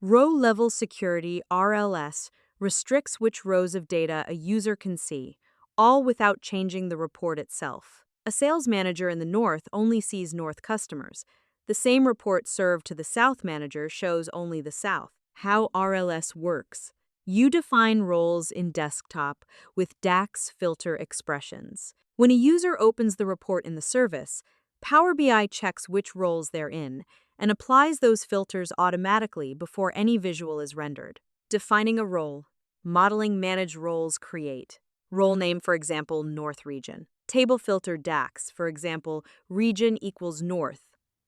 Row-level security (RLS) restricts which rows of data a user can see, all without changing the report itself. A sales manager in the north only sees north customers. The same report served to the south manager shows only the south. How RLS works. You define roles in desktop with DAX filter expressions. When a user opens the report in the service, Power BI checks which roles they're in and applies those filters automatically before any visual is rendered. Defining a role. Modeling manage roles create. Role name, for example, North Region. Table filter DAX, for example, region equals North.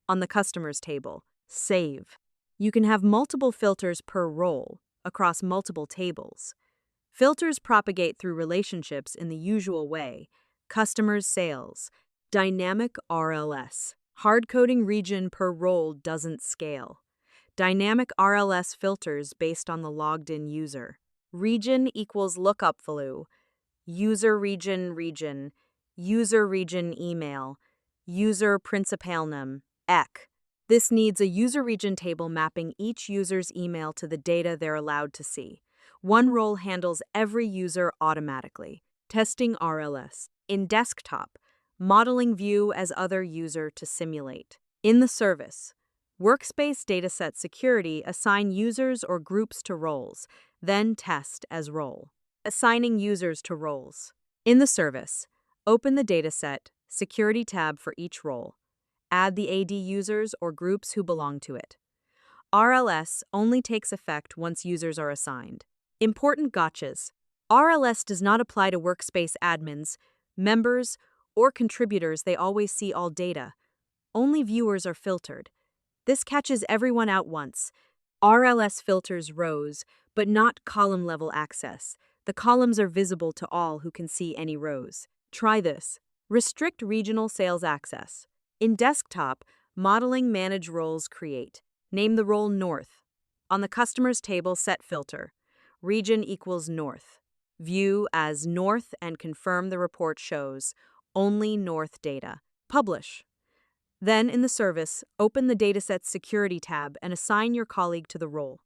On the customer's table. Save. You can have multiple filters per role across multiple tables. Filters propagate through relationships in the usual way. Customers' sales. Dynamic RLS. Hard-coding region per role doesn't scale. Dynamic RLS filters based on the logged-in user. Region equals lookup value. User region, user region email, user principalname, EC. This needs a user region table mapping each user's email to the data they're allowed to see. One role handles every user automatically. Testing RLS. In desktop, modeling view as other user to simulate. In the service, workspace dataset security assign users or groups to roles, then test as role. Assigning users to roles. In the service, open the dataset security tab for each role. Add the AD users or groups who belong to it. RLS only takes effect once users are assigned. Important gotchas. RLS does not apply to workspace admins, members, or contributors. They always see all data. Only viewers are filtered. This catches everyone out once. RLS filters rows, but not column-level access. The columns are visible to all who can see any rows. Try this. Restrict regional sales access. In desktop, modeling manage roles create. Name the role North. On the customer's table, set filter. Region equals North. View as North and confirm the report shows only North data. Publish. Then, in the service, open the Dataset Security tab and assign your colleague to the role.